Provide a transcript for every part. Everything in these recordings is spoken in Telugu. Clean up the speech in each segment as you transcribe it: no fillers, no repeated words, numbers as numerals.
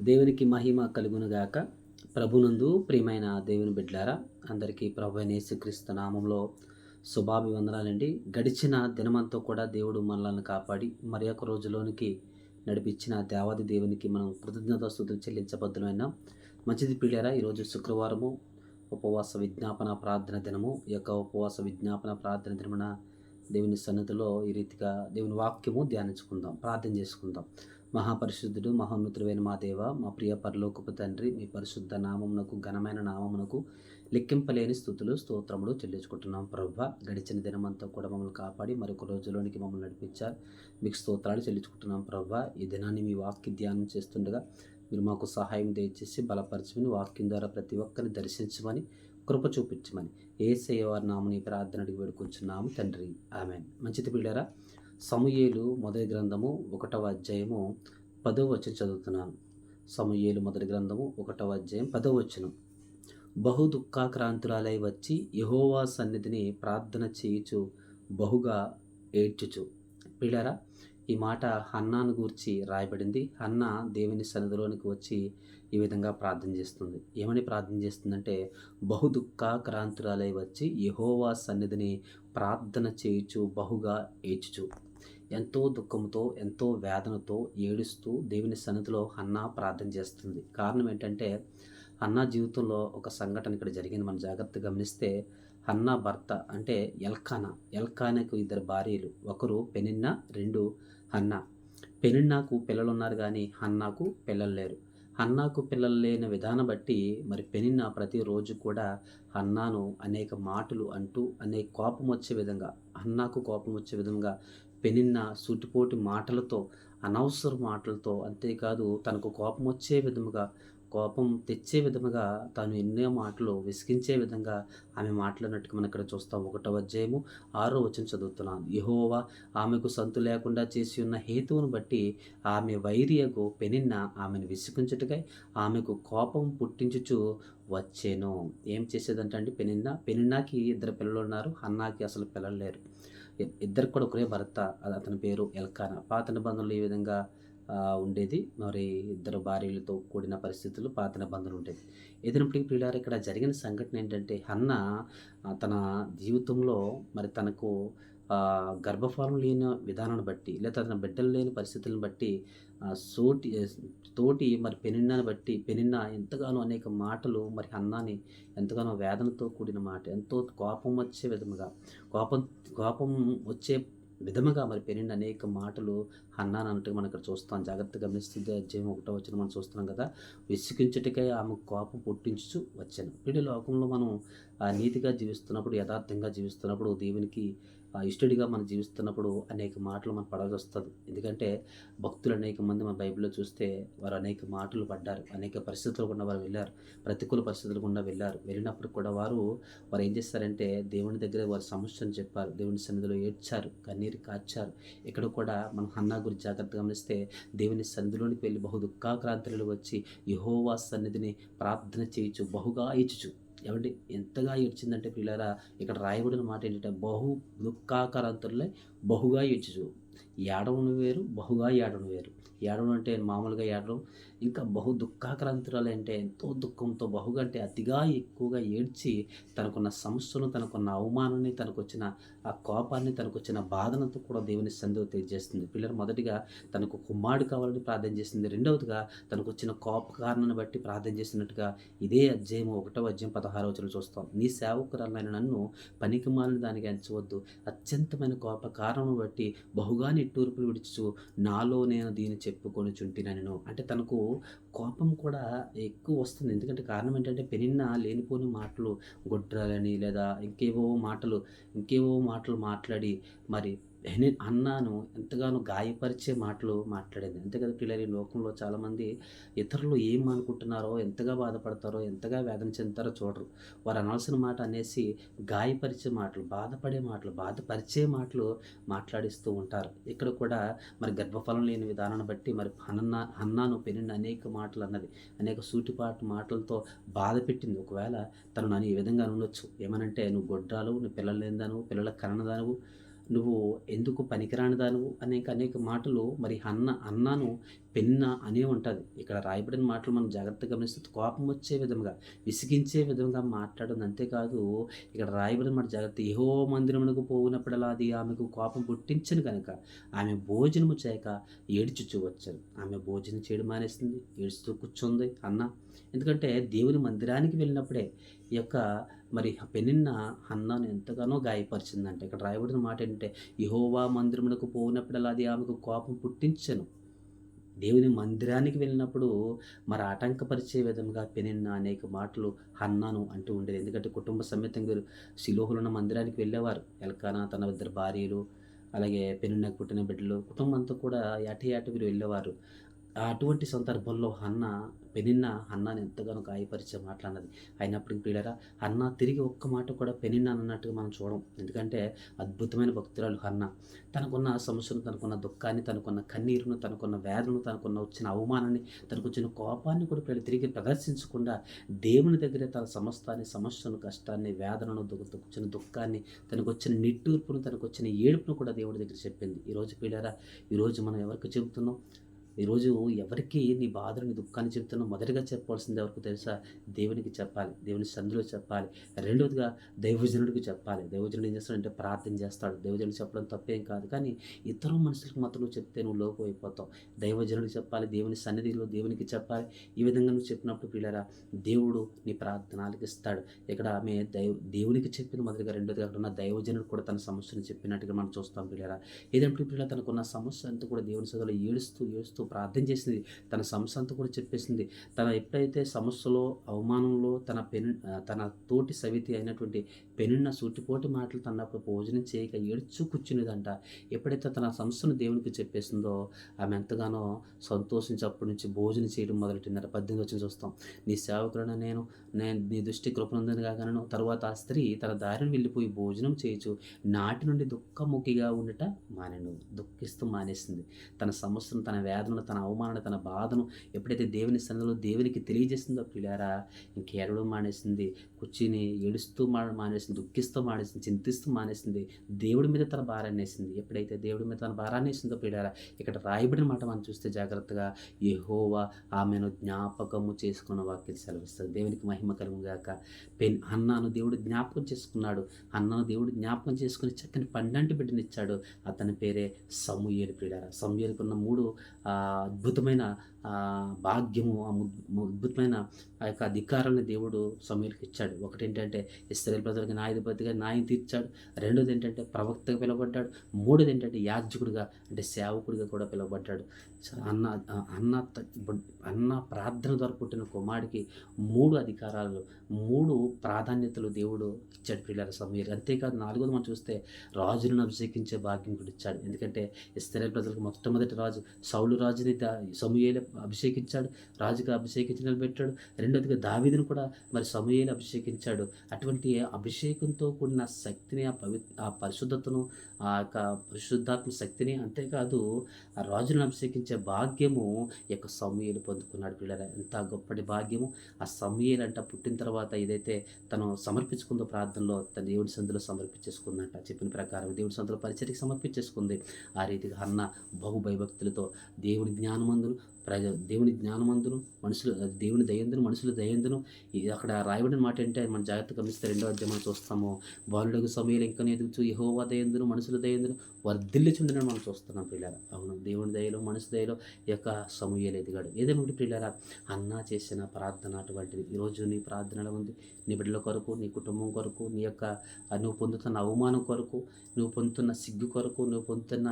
దేవునికి మహిమ కలుగునుగాక. ప్రభునందు ప్రియమైన దేవుని బిడ్డలారా, అందరికీ ప్రభువైన యేసుక్రీస్తు నామంలో శుభాభివందనాలండి. గడిచిన దినమంతా కూడా దేవుడు మనల్ని కాపాడి మరి ఒక రోజులోనికి నడిపించిన దేవాది దేవునికి మనం కృతజ్ఞతాస్తుతులు చెల్లించబద్దులైన మంచిది పిల్లారా. ఈరోజు శుక్రవారము ఉపవాస విజ్ఞాపన ప్రార్థన దినము. ఈ యొక్క ఉపవాస విజ్ఞాపన ప్రార్థన దినమున దేవుని సన్నిధిలో ఈ రీతిగా దేవుని వాక్యము ధ్యానించుకుందాం, ప్రార్థన చేసుకుందాం. మహాపరిశుద్ధుడు మహోన్నతుడైన మా దేవ, మా ప్రియ పరలోకపు తండ్రి, మీ పరిశుద్ధ నామమునకు ఘనమైన నామమునకు లెక్కింపలేని స్థుతులు స్తోత్రములు చెల్లించుకుంటున్నాం. ప్రభువా, గడిచిన దినమంతా కూడా మమ్మల్ని కాపాడి మరొక రోజులోనికి మమ్మల్ని నడిపించారు. మీకు స్తోత్రాలు చెల్లించుకుంటున్నాం. ప్రభువా, ఈ దినాన్ని మీ వాక్య ధ్యానం చేస్తుండగా మీరు మాకు సహాయం దయచేసి బలపరచమని, వాక్యం ద్వారా ప్రతి ఒక్కరిని దర్శించమని, కృప చూపించమని యేసయ్య వారి నామమున ఈ ప్రార్థన అడిగి వేడుకొంచున్నాము తండ్రి, ఆమేన్. మంచిది పిల్లరా, సమూయేలు మొదటి గ్రంథము 1వ అధ్యాయము 10వ వచనం చదువుతున్నాను. సమూయేలు మొదటి గ్రంథము 1వ అధ్యాయం 10వ వచనం. బహు దుఃఖాక్రాంతురాలై వచ్చి యెహోవా సన్నిధిని ప్రార్థన చేయుచు బహుగా ఏడ్చుచు. పిల్లరా, ఈ మాట హన్నాను గూర్చి రాయబడింది. హన్నా దేవుని సన్నిధిలోనికి వచ్చి ఈ విధంగా ప్రార్థన చేస్తుంది. ఏమని ప్రార్థన చేస్తుందంటే, బహు దుఃఖాక్రాంతురాలై వచ్చి యెహోవా సన్నిధిని ప్రార్థన చేయుచు బహుగా ఏడ్చుచు. ఎంతో దుఃఖంతో, ఎంతో వేదనతో, ఏడుస్తూ దేవుని సన్నిధిలో హన్నా ప్రార్థన చేస్తుంది. కారణం ఏంటంటే, హన్నా జీవితంలో ఒక సంఘటన ఇక్కడ జరిగింది. మనం జాగ్రత్తగా గమనిస్తే, హన్నా భర్త అంటే ఎల్కానాకు 2 భార్యలు. ఒకరు పెనిన్నా, 2 హన్నా. పెనిన్నాకు పిల్లలున్నారు కానీ హన్నాకు పిల్లలు లేరు. హన్నాకు పిల్లలు లేని విధానం బట్టి మరి పెనిన్నా ప్రతిరోజు కూడా హన్నాను అనేక మాటలు అంటూ కోపం వచ్చే విధంగా, హన్నాకు కోపం వచ్చే విధంగా పెనిన్నా సూటిపోటి మాటలతో, అనవసర మాటలతో, అంతేకాదు తనకు కోపం వచ్చే విధముగా, కోపం తెచ్చే విధముగా తాను ఎన్నో మాటలు విసిగించే విధంగా ఆమె మాట్లాడినట్టుగా మనం ఇక్కడ చూస్తాం. 1వ అధ్యాయము 6వ వచనం చదువుతున్నాను. యెహోవా ఆమెకు సంతు లేకుండా చేసి ఉన్న హేతువును బట్టి ఆమె వైరియగు పెనిన్నా ఆమెను విసిగించుటకై ఆమెకు కోపం పుట్టించుచు వచ్చేను. ఏం చేసేదంటే అండి, పెనిన్నాకి 2 పిల్లలు ఉన్నారు, హన్నాకి అసలు పిల్లలు లేరు. ఇద్దరికి కూడా ఒకరే భర్త, అతని పేరు ఎల్కానా. పాత నిబంధనలు ఈ విధంగా ఉండేది. మరి 2 భార్యలతో కూడిన పరిస్థితులు పాత నిబంధనలు ఉండేది. ఏదైనప్పటికీ ప్రియులారా, ఇక్కడ జరిగిన సంఘటన ఏంటంటే, హన్నా తన జీవితంలో మరి తనకు గర్భఫలం లేని విధానాన్ని బట్టి, లేదా తన బిడ్డలు లేని పరిస్థితులను బట్టి తోటి మరి పెనిన్నాని బట్టి పెనిన్నా ఎంతగానో అనేక మాటలు మరి హన్నాని ఎంతగానో వేదనతో కూడిన మాట, ఎంతో కోపం వచ్చే విధముగా, కోపం వచ్చే విధముగా మరి పెనిన్న అనేక మాటలు హన్నాను అన్నట్టుగా మనం ఇక్కడ చూస్తాం. జాగ్రత్తగా గమనిస్తుంది. అధ్యాయం 1వ వచనం మనం చూస్తున్నాం కదా. విసిగించుటకై ఆమె కోపం పుట్టించుచు వచ్చాను. వీడి లోకంలో మనం నీతిగా జీవిస్తున్నప్పుడు, యథార్థంగా జీవిస్తున్నప్పుడు, దేవునికి ఇష్టడిగా మనం జీవిస్తున్నప్పుడు అనేక మాటలు మనం పడాల్సి వస్తుంది. ఎందుకంటే భక్తులు అనేక మంది మన బైబిల్లో చూస్తే వారు అనేక మాటలు పడ్డారు, అనేక పరిస్థితులు గుండా వారు వెళ్ళారు, ప్రతికూల పరిస్థితులు గుండా వెళ్ళినప్పుడు కూడా వారు ఏం చేస్తారంటే, దేవుని దగ్గర వారి సమస్యను చెప్పారు, దేవుని సన్నిధిలో ఏడ్చారు, కన్నీరు కార్చారు. ఇక్కడ కూడా మనం హన్నా గురించి జాగ్రత్తగా గమనిస్తే, దేవుని సన్నిధిలోనికి వెళ్ళి బహు దుఃఖాక్రాంతులు వచ్చి యెహోవా సన్నిధిని ప్రార్థన చేయుచు బహుగా ఏడ్చుచు. ఏమండి, ఎంతగా ఏడ్చిందంటే పిల్లారా, ఇక్కడ రాయబడిన మాట ఏంటంటే, బహు దుఃఖాక్రాంతులై బహుగా ఏడ్చుచు. ఏడవను వేరు, బహుగా ఏడవను వేరు. ఏడవడం అంటే మామూలుగా ఏడవడం, ఇంకా బహు దుఃఖాక్రాంతురాలు అంటే ఎంతో దుఃఖంతో, బహుగా అంటే అతిగా ఎక్కువగా ఏడ్చి తనకున్న సమస్యను, తనకున్న అవమానాన్ని, తనకొచ్చిన ఆ కోపాన్ని, తనకొచ్చిన బాధనంతా కూడా దేవుని సన్నిధిలో తెలియజేస్తుంది. పిల్లలు మొదటిగా తనకు కుమారుడు కావాలని ప్రార్థన చేసింది. రెండవదిగా తనకొచ్చిన కోప కారణాన్ని బట్టి ప్రార్థన చేసినట్టుగా ఇదే అధ్యాయం 1వ అధ్యాయం 16వ వచనం చూస్తాం. నీ సేవకురాలైన నన్ను పనికిమాలిన దానికి ఎంచవద్దు, అత్యంతమైన కోప కారణం బట్టి బహుగా నిట్టూర్పులు విడుచుచు నాలో నేను దీన్ని చెప్పుకొనుచుంటినెను. అంటే తనకు కోపం కూడా ఎక్కువ వస్తుంది. ఎందుకంటే కారణం ఏంటంటే, పెనిన్నా లేనిపోని మాటలు, గొడ్రాలని లేదా ఇంకేవో మాటలు మాట్లాడి మరి హన్నాను ఎంతగానో గాయపరిచే మాటలు మాట్లాడింది. అంతే కదా పిల్లలు, ఈ లోకంలో చాలామంది ఇతరులు ఏం అనుకుంటున్నారో, ఎంతగా బాధపడతారో, ఎంతగా వేదన చెందుతారో చూడరు. వారు అనాల్సిన మాట అనేసి గాయపరిచే మాటలు, బాధపడే మాటలు, బాధపరిచే మాటలు మాట్లాడిస్తూ ఉంటారు. ఇక్కడ కూడా మరి గర్భఫలం లేని విధానాన్ని బట్టి మరి హన్నాను పెనిన్న అనేక మాటలు అన్నది, అనేక సూటిపాటు మాటలతో బాధ పెట్టింది. ఒకవేళ తను నన్ను ఈ విధంగా అనొచ్చు, ఏమనంటే, నువ్వు గొడ్రాలు, నువ్వు పిల్లలు లేనిదాను, పిల్లలకు కనదానువు, నువ్వు ఎందుకు పనికిరాని దానువు అనేక మాటలు మరి హన్నాను పెన్న అనే ఉంటుంది. ఇక్కడ రాయబడిన మాటలు మనం జాగ్రత్తగా గమనిస్తే కోపం వచ్చే విధంగా, విసిగించే విధంగా మాట్లాడింది. అంతేకాదు ఇక్కడ రాయబడిన మాట జాగ్రత్త, యెహోవా మందిరమునకు పోవునప్పుడల్లా అది ఆమెకు కోపం పుట్టించెను గనుక ఆమె భోజనము చేయక ఏడ్చుచూ వచ్చెను. ఆమె భోజనం చేయడం మానేసింది, ఏడుస్తూ కూర్చుంది హన్నా. ఎందుకంటే దేవుని మందిరానికి వెళ్ళినప్పుడే ఈ యొక్క మరి పెనిన్న హన్నాను ఎంతగానో గాయపరిచిందంట. ఇక్కడ రాయబడిన మాట ఏంటంటే, యెహోవా మందిరమునకు పోవునప్పుడల్లా అది ఆమెకు కోపం పుట్టించెను. దేవుని మందిరానికి వెళ్ళినప్పుడు మరి ఆటంకపరిచే విధంగా పెనిన్న అనేక మాటలు హన్నాను అంటూ ఉండేది. ఎందుకంటే కుటుంబ సమేతంగా వీరు షిలోహులో ఉన్న మందిరానికి వెళ్ళేవారు. ఎల్కానా తన ఇద్దరు భార్యలు, అలాగే పెనిన్నకు పుట్టిన బిడ్డలు, కుటుంబం అంతా కూడా యాట వీరు వెళ్ళేవారు. అటువంటి సందర్భంలో పెనిన్న హన్నాని ఎంతగానో గాయపరిచే మాటలన్నది. అయినప్పటికీ ప్రియులారా, హన్నా తిరిగి ఒక్క మాట కూడా పెనిన్న అన్నట్టుగా మనం చూడం. ఎందుకంటే అద్భుతమైన భక్తురాలు హన్నా. తనకున్న సమస్యను, తనకున్న దుఃఖాన్ని, తనకున్న కన్నీరును, తనకున్న వేదనను, తనకున్న వచ్చిన అవమానాన్ని, తనకు వచ్చిన కోపాన్ని కూడా తిరిగి ప్రదర్శించకుండా దేవుని దగ్గరే తన సమస్యను, కష్టాన్ని, వేదనను, వచ్చిన దుఃఖాన్ని, తనకు వచ్చిన నిట్టూర్పును, తనకు వచ్చిన ఏడుపును కూడా దేవుడి దగ్గర చెప్పింది. ఈరోజు ప్రియులారా, ఈరోజు మనం ఎవరికి చెబుతున్నాం? ఈరోజు ఎవరికి నీ బాధను, నీ దుఃఖాన్ని చెప్తున్నావు? మొదటిగా చెప్పాల్సింది ఎవరికి తెలుసా? దేవునికి చెప్పాలి, దేవుని సన్నిధిలో చెప్పాలి. రెండవదిగా దైవజనుడికి చెప్పాలి. దైవజనుడు ఏం చేస్తాడంటే ప్రార్థన చేస్తాడు. దైవజనుడు చెప్పడం తప్పేం కాదు, కానీ ఇతర మనుషులకు మాత్రం నువ్వు చెప్తే నువ్వు లోపం అయిపోతావు. దైవజనుడికి చెప్పాలి, దేవుని సన్నిధిలో దేవునికి చెప్పాలి. ఈ విధంగా నువ్వు చెప్పినప్పుడు పిల్లరా, దేవుడు నీ ప్రార్థన ఆలకిస్తాడు. ఇక్కడ ఆమె దేవునికి చెప్పింది మొదటిగా. రెండోదిగా అక్కడ ఉన్న దైవజనుడు కూడా తన సమస్యను చెప్పినట్టుగా మనం చూస్తాం పిల్లరా. ఏదంటే పిల్లల తనకున్న సమస్య అంతా కూడా దేవుని సన్నిధిలో ఏడుస్తూ ప్రార్థన చేసింది. తన సమస్య అంతా కూడా చెప్పేసింది. తన ఎప్పుడైతే సమస్యలో, అవమానంలో తన తోటి సవితి అయినటువంటి పెనిన్న సూటిపోటి మాటలు తన్నప్పుడు భోజనం చేయక ఏడ్చు కూర్చునేదంట. ఎప్పుడైతే తన సమస్యను దేవునికి చెప్పేసిందో ఆమె ఎంతగానో సంతోషించి అప్పటి నుంచి భోజనం చేయడం మొదలెట్టిందట. 18 వచ్చిన చూస్తాం, నీ సేవకుడైన నేను నీ దృష్టి కృపనందని కాగలను. తరువాత ఆ స్త్రీ తన దారిని వెళ్ళిపోయి భోజనం చేయొచ్చు నాటి నుండి దుఃఖముఖిగా ఉండట మానెను. దుఃఖిస్తూ మానేసింది. తన సమస్యను, తన వేదన, తన అవమానాన్ని, తన బాధను ఎప్పుడైతే దేవుని సన్నిధిలో దేవునికి తెలియజేసిందో పిల్లారా, ఇంకేడడం మానేసింది. కూర్చుని ఏడుస్తూ మానేసింది, దుఃఖిస్తూ మానేసింది, చింతిస్తూ మానేసింది. దేవుడి మీద తన భారాన్ని వేసింది. ఎప్పుడైతే దేవుడి మీద తన భారాన్ని వేసిందో పిల్లారా, ఇక్కడ రాయబడిన మాట మనం చూస్తే జాగ్రత్తగా, యెహోవా ఆమెను జ్ఞాపకము చేసుకున్న వాక్యం సెలవిస్తుంది. దేవునికి మహిమ కలుగుగాక. హన్నాను దేవుడు జ్ఞాపకం చేసుకున్నాడు. హన్నాను దేవుడు జ్ఞాపకం చేసుకుని చక్కని పండంటి బిడ్డనిచ్చాడు. అతని పేరే సమూయేలు. పిల్లారా, సమూయేలుకున్న 3 అద్భుతమైన భాగ్యము, అద్భుతమైన ఆ యొక్క అధికారాన్ని దేవుడు సమూయేలుకి ఇచ్చాడు. ఒకటి ఏంటంటే ఇశ్రాయేలు ప్రజలకు న్యాయాధిపతిగా న్యాయం తీర్చాడు. రెండోది ఏంటంటే ప్రవక్తగా పిలువబడ్డాడు. మూడోది ఏంటంటే యాజకుడిగా, అంటే సేవకుడిగా కూడా పిలువబడ్డాడు. అన్న ప్రార్థన ద్వారా పుట్టిన కుమారుడికి 3 అధికారాలు, 3 ప్రాధాన్యతలు దేవుడు ఇచ్చాడు పిల్లల సమూయేలు. అంతేకాదు 4వది మనం చూస్తే రాజులను అభిషేకించే భాగ్యం కూడా ఇచ్చాడు. ఎందుకంటే ఇశ్రాయేలు ప్రజలకు మొట్టమొదటి రాజు సౌలు రాజుని సమూయేలు అభిషేకించాడు, రాజుగా అభిషేకించి నిలబెట్టాడు. రెండోదిగా దావీదును కూడా మరి సమూయేలు అభిషేకించాడు. అటువంటి అభిషేకంతో కూడిన శక్తిని, ఆ పరిశుద్ధతను, ఆ యొక్క పరిశుద్ధాత్మ శక్తిని, అంతేకాదు ఆ రాజులను అభిషేకించే భాగ్యము ఈ యొక్క సమూయేలు పొందుకున్నాడు. పిల్లల ఎంత గొప్పటి భాగ్యము! ఆ సమూయేలు అంట పుట్టిన తర్వాత ఏదైతే తను సమర్పించుకుందో ప్రార్థనలో, తన దేవుడి సందులో సమర్పించేసుకుందంట. చెప్పిన ప్రకారం దేవుడి సందులో పరిచర్యకి సమర్పించేసుకుంది. ఆ రీతిగా హన్నా బహు భయభక్తులతో దేవుని జ్ఞానమందును, దేవుని జ్ఞానమందును, దేవుని దయందును, మనుషుల దయందును. అక్కడ రాయబడిన మాట ఏంటంటే మనం జాగ్రత్తగా గమనిస్తే 2వ అధ్యాయం చూస్తాము. బాలుడగు సమూయేలు ఇంకా ఎదుగుతూ యెహోవా దయందును, మనుషుల దయందును వర్ధిల్లుచుండని మనం చూస్తున్నాం పిల్లల. అవును, దేవుని దయలో, మనుషు దయలో ఈ యొక్క సమూయేలు ఎదిగాడు. ఏదైనా పిల్లల, హన్నా చేసిన ప్రార్థన అటువంటిది. ఈరోజు నీ ప్రార్థన ఎలా ఉంది? నీ బిడ్డల కొరకు, నీ కుటుంబం కొరకు, నీ యొక్క నువ్వు పొందుతున్న అవమానం కొరకు, నువ్వు పొందుతున్న సిగ్గు కొరకు, నువ్వు పొందుతున్న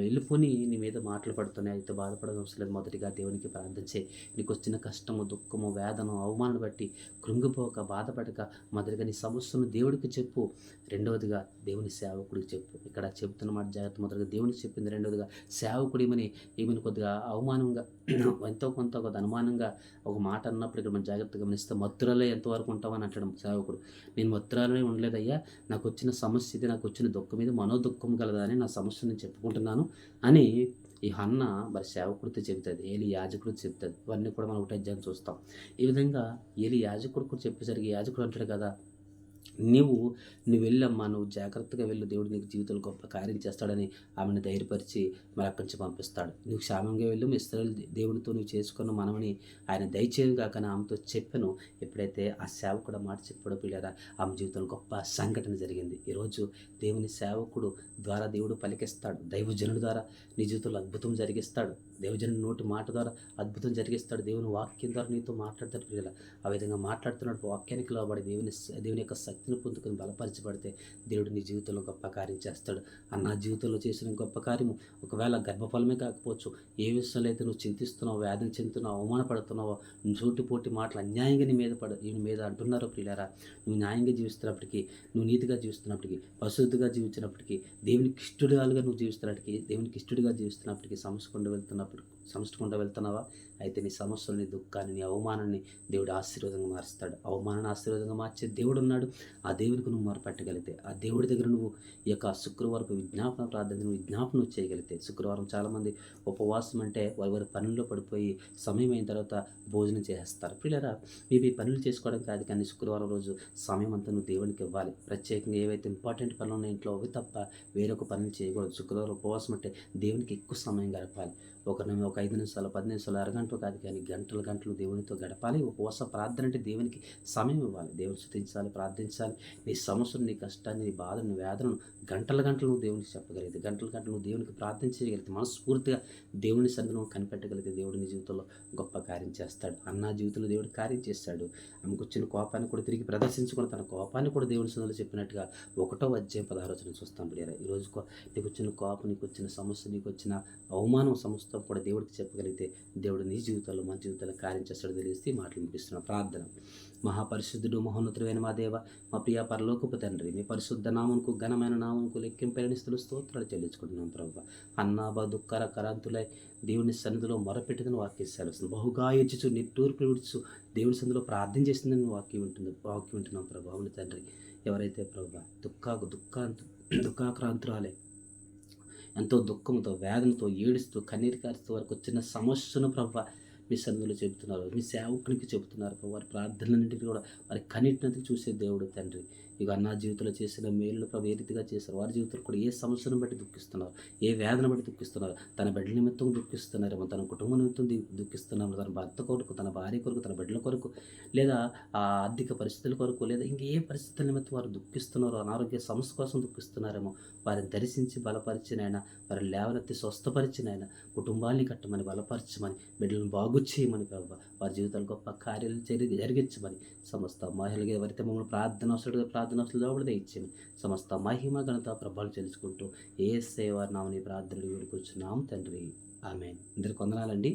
వెళ్ళిపోని నీ మీద మాటలు పడుతున్నాయి. అయితే బాధపడడం అవసరం లేదు. మొదటిగా దేవునికి ప్రార్థన చేయి. నీకు వచ్చిన కష్టము, దుఃఖము, వేదన, అవమానం బట్టి కృంగిపోక, బాధపడక మొదటిగా నీ సమస్యను దేవుడికి చెప్పు. రెండవదిగా దేవుని సేవకుడికి చెప్పు. ఇక్కడ చెబుతున్న మాట జాగ్రత్త. మొదటిగా దేవునికి చెప్పింది. రెండవదిగా సేవకుడు ఏమని కొద్దిగా అవమానంగా, ఎంతో కొంత కొద్ది అనుమానంగా ఒక మాట అన్నప్పుడు ఇక్కడ మనం జాగ్రత్తగా గమనిస్తే, మత్తురాలే ఎంతవరకు ఉంటామని అంటాడు సేవకుడు. నేను మత్తురాలే ఉండలేదయ్యా, నాకు వచ్చిన సమస్య ఇది, నాకు వచ్చిన దుఃఖం మీద మనోదుఃఖం కలదా అని నా సమస్య నేను చెప్పుకుంటున్నాను అని ఈ హన్నా మరి సేవకుడితో చెబుతుంది, ఏలి యాజకుడితో చెప్తుంది. ఇవన్నీ కూడా మనం ఒకటి అధ్యాయం చూస్తాం. ఈ విధంగా ఏలి యాజకుడు కూడా చెప్పేసరికి యాజకుడు అంటాడు కదా, నువ్వు వెళ్ళమ్మా, నువ్వు జాగ్రత్తగా వెళ్ళు, దేవుడు నీకు జీవితంలో గొప్ప కార్యం చేస్తాడని ఆమెను ధైర్యపరిచి మరి అక్కడి నుంచి పంపిస్తాడు. నువ్వు క్షేమంగా వెళ్ళు, మీ ఇశ్రాయేలు దేవునితో నువ్వు చేసుకున్న మనమని ఆయన దయచేయను గాక అని ఆమెతో చెప్పాను. ఎప్పుడైతే ఆ సేవకుడు మాట చెప్పాడో పిల్లారా, ఆమె జీవితంలో గొప్ప సంఘటన జరిగింది. ఈరోజు దేవుని సేవకుడు ద్వారా దేవుడు పలికిస్తాడు. దైవజనుడి ద్వారా నీ జీవితంలో అద్భుతం జరిగిస్తాడు. దైవజనుడి నోటి మాట ద్వారా అద్భుతం జరిగిస్తాడు. దేవుని వాక్యం ద్వారా నీతో మాట్లాడతాడు పిల్లల. ఆ విధంగా మాట్లాడుతున్నాడు. వాక్యానికి లోబడి దేవుని యొక్క శక్తిని పొందుకొని బలపరచబడితే దేవుడు నీ జీవితంలో గొప్ప కార్యం చేస్తాడు. నా జీవితంలో చేసిన గొప్ప కార్యము ఒకవేళ గర్భఫలమే కాకపోవచ్చు, ఏ విషయంలో అయితే నువ్వు చింతిస్తున్నావు, వేదన చెందుతున్నావు, అవమానపడుతున్నావో, సూటిపోటి మాటలు అన్యాయంగా నీ మీద అంటున్నారో ప్రియులారా, నువ్వు న్యాయంగా జీవిస్తున్నప్పటికీ, నువ్వు నీతిగా జీవిస్తున్నప్పటికీ, పరిశుద్ధిగా జీవించినప్పటికీ, దేవునికి ఇష్టడుగాలుగా నువ్వు జీవిస్తున్నప్పటికీ, దేవునికి ఇష్టడిగా జీవిస్తున్నప్పటికీ సమస్యకుండా వెళ్తున్నావా? అయితే నీ సమస్యలు, నీ దుఃఖాన్ని, నీ అవమానాన్ని దేవుడు ఆశీర్వాదంగా మారుస్తాడు. అవమానాన్ని ఆశీర్వాదంగా మార్చే దేవుడు ఉన్నాడు. ఆ దేవునికి నువ్వు మొరపెట్టగలిగితే, ఆ దేవుడి దగ్గర నువ్వు ఈ యొక్క శుక్రవారపు విజ్ఞాపన ప్రార్థన విజ్ఞాపనం చేయగలిగితే, శుక్రవారం చాలామంది ఉపవాసం అంటే వారి పనుల్లో పడిపోయి సమయం అయిన తర్వాత భోజనం చేసేస్తారు. పిల్లరా, ఇవి పనులు చేసుకోవడం కాదు, కానీ శుక్రవారం రోజు సమయం అంతా నువ్వు దేవునికి ఇవ్వాలి. ప్రత్యేకంగా ఏవైతే ఇంపార్టెంట్ పనులు ఉన్నాయో ఇంట్లో అవి తప్ప వేరొక పనులు చేయకూడదు. శుక్రవారం ఉపవాసం అంటే దేవునికి ఎక్కువ సమయం గడపాలి. ఒక 5 నిమిషాలు, 10 నిమిషాలు, అరగంట కాదు, కానీ గంటలు దేవునితో గడపాలి. ఉపవాస ప్రార్థన అంటే దేవునికి సమయం ఇవ్వాలి. దేవుని స్తుతించాలి, ప్రార్థించాలి. నీ సమస్యను, నీ కష్టాన్ని, నీ బాధను, నీ వేదనను గంటలు నువ్వు దేవునికి చెప్పగలిగితే, గంటలు నువ్వు దేవునికి ప్రార్థించగలిగితే, మనస్ఫూర్తిగా దేవుని సన్నిధిలో కనిపెట్టగలిగితే దేవుడు నీ జీవితంలో గొప్ప కార్యం చేస్తాడు. అన్న జీవితంలో దేవుడు కార్యం చేస్తాడు. ఆమెకు వచ్చిన కోపాన్ని కూడా తిరిగి ప్రదర్శించుకుని తన కోపాన్ని కూడా దేవుని సన్నిధిలో చెప్పినట్టుగా 1వ అధ్యాయం 16 చూస్తాం. ఈరోజు నీకు వచ్చిన కోపం, నీకు వచ్చిన సమస్య, నీకు వచ్చిన అవమానం సమస్తం కూడా దేవుడికి చెప్పగలిగితే దేవుడు నీ జీవితంలో, మన జీవితంలో కార్యం చేస్తాడు. తెలిస్తే మాటలు వినిపిస్తున్న ప్రార్థన. మహాపరిశుద్ధుడు, మహోన్నతుడైన మా దేవ, మా ప్రియ పరలోకపు తండ్రి, మీ పరిశుద్ధ నామంకు, ఘనమైన నామంకు, లెక్కింపలేని స్తోత్రాలు చెల్లించుకుంటున్నాం ప్రభు. అన్నాబా దుఃఖర కరాంతులై దేవుని సన్నిధిలో మొరపెట్టిన వాక్యం సెలవుస్తుంది. బహుగా ఎచ్చుచు నిట్టూర్పు విడుచు దేవుని సన్నిధిలో ప్రార్థన చేసిందని వాక్యం వింటున్నాం ప్రభు. అవును తండ్రి, ఎవరైతే ప్రభు దుఃఖాక్రాంతురాలే ఎంతో దుఃఖంతో, వేదనతో, ఏడుస్తూ, కన్నీరు కారుస్తూ వరకు వచ్చిన సమస్యను ప్రభు మీ సన్నిధిలో చెబుతున్నారు, మీ సేవకునికి చెబుతున్నారు. వారి ప్రార్థనలన్నింటినీ కూడా వారి కన్నీటినందుకు చూసే దేవుడు తండ్రి. ఇక అన్న జీవితంలో చేసిన మేలును ప్రభు ఏ రీతిగా చేశారు, వారి జీవితంలో కూడా ఏ సమస్యను బట్టి దుఃఖిస్తున్నారు, ఏ వేదన బట్టి దుఃఖిస్తున్నారు, తన బిడ్డల నిమిత్తం దుఃఖిస్తున్నారేమో, తన కుటుంబం నిమిత్తం దుఃఖిస్తున్నారు, తన భర్త కొరకు, తన భార్య కొరకు, తన బిడ్డల కొరకు, లేదా ఆ ఆర్థిక పరిస్థితుల కొరకు, లేదా ఇంకే పరిస్థితుల నిమిత్తం వారు దుఃఖిస్తున్నారో, అనారోగ్య సమస్య కోసం దుఃఖిస్తున్నారేమో, వారిని దర్శించి బలపరిచినైనా, వారిని లేవనెత్తి స్వస్థపరిచినైనా, కుటుంబాన్ని కట్టమని, బలపరచమని, బిడ్డలను బాగు చేయమని ప్రభు, వారి జీవితాలు గొప్ప కార్యాలు జరిగించమని, సమస్త మహిళగా ఎవరైతే మమ్మల్ని ప్రార్థనవసలుగా కూడా ఇచ్చేమి, సమస్త మహిమ ఘనత ప్రభావాలు తెలుసుకుంటూ యేసయ్య వారి నామమున ప్రార్థనలు వేడుకొచ్చున్నాం తండ్రి. ఆమేన్. అందరికీ వందనాలండి.